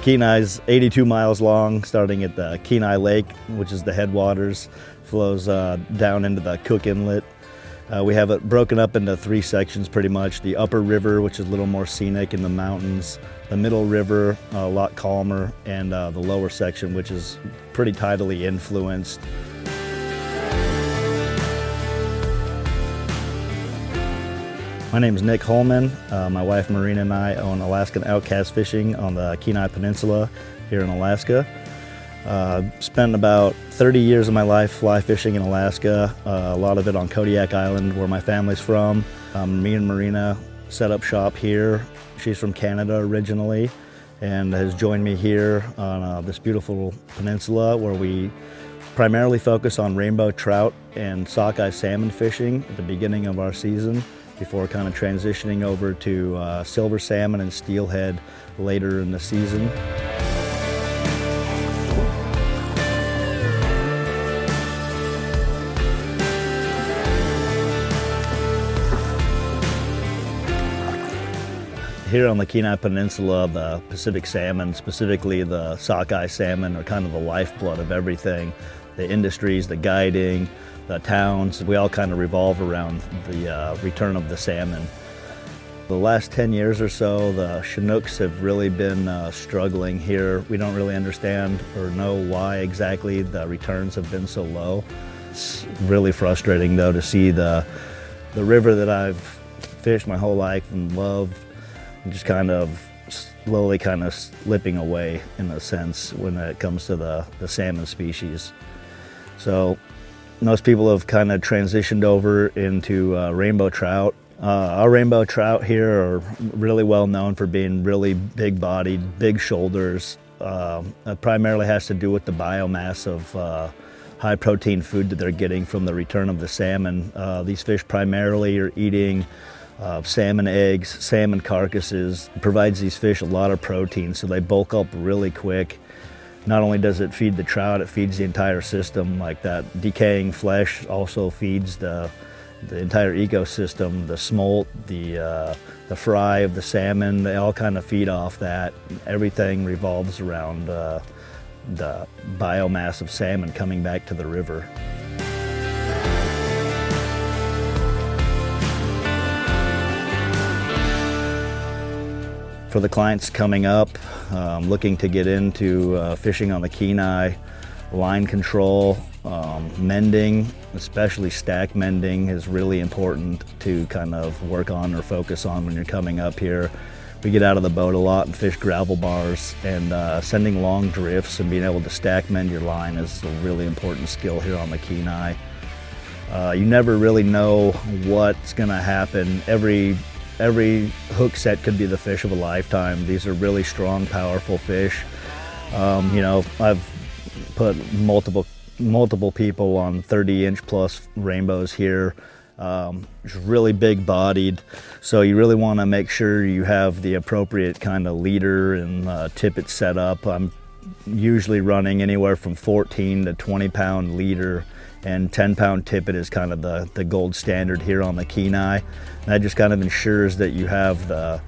Kenai is 82 miles long, starting at the Kenai Lake, which is the headwaters, flows down into the Cook Inlet. We have it broken up into three sections pretty much. The upper river, which is a little more scenic in the mountains, the middle river, a lot calmer, and the lower section, which is pretty tidally influenced. My name is Nick Holman. My wife Marina and I own Alaskan Outcast Fishing on the Kenai Peninsula here in Alaska. Spent about 30 years of my life fly fishing in Alaska, a lot of it on Kodiak Island where my family's from. Me and Marina set up shop here. She's from Canada originally and has joined me here on this beautiful peninsula where we primarily focus on rainbow trout and sockeye salmon fishing at the beginning of our season, before kind of transitioning over to silver salmon and steelhead later in the season. Here on the Kenai Peninsula, the Pacific salmon, specifically the sockeye salmon, are kind of the lifeblood of everything. The industries, the guiding, the towns, we all kind of revolve around the return of the salmon. The last 10 years or so, the Chinooks have really been struggling here. We don't really understand or know why exactly the returns have been so low. It's really frustrating though to see the river that I've fished my whole life and loved just kind of slowly kind of slipping away in a sense when it comes to the salmon species. So most people have kind of transitioned over into rainbow trout. Our rainbow trout here are really well known for being really big bodied, big shoulders. It primarily has to do with the biomass of high protein food that they're getting from the return of the salmon. These fish primarily are eating salmon eggs, salmon carcasses. It provides these fish a lot of protein, so they bulk up really quick. Not only does it feed the trout, it feeds the entire system. Like that decaying flesh also feeds the entire ecosystem. The smolt, the fry of the salmon, they all kind of feed off that. Everything revolves around the biomass of salmon coming back to the river. For the clients coming up, looking to get into fishing on the Kenai, line control, mending, especially stack mending, is really important to kind of work on or focus on when you're coming up here. We get out of the boat a lot and fish gravel bars, and sending long drifts and being able to stack mend your line is a really important skill here on the Kenai. You never really know what's gonna happen. Every hook set could be the fish of a lifetime. These are really strong, powerful fish. You know, I've put multiple people on 30-inch plus rainbows here. It's really big bodied, so you really want to make sure you have the appropriate kind of leader and tippet set up. I'm usually running anywhere from 14 to 20 pound leader, and 10-pound tippet is kind of the gold standard here on the Kenai. And that just kind of ensures that you have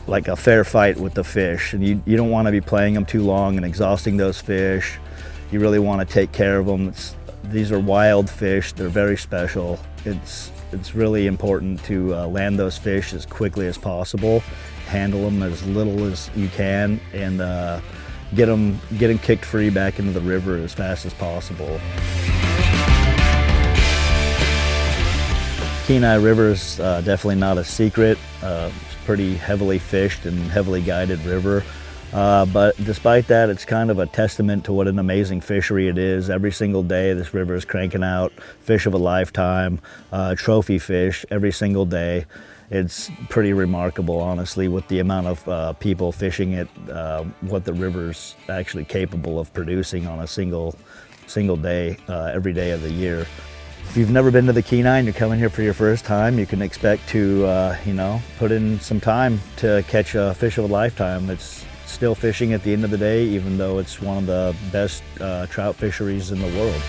like a fair fight with the fish, and you don't want to be playing them too long and exhausting those fish. You really want to take care of them. These are wild fish, they're very special. It's really important to land those fish as quickly as possible, handle them as little as you can, and get them kicked free back into the river as fast as possible. Kenai River is definitely not a secret. It's a pretty heavily fished and heavily guided river. But despite that, it's kind of a testament to what an amazing fishery it is. Every single day, this river is cranking out fish of a lifetime, trophy fish every single day. It's pretty remarkable, honestly, with the amount of people fishing it, what the river's actually capable of producing on a single day, every day of the year. If you've never been to the Kenai and you're coming here for your first time, you can expect to, you know, put in some time to catch a fish of a lifetime. It's still fishing at the end of the day, even though it's one of the best trout fisheries in the world.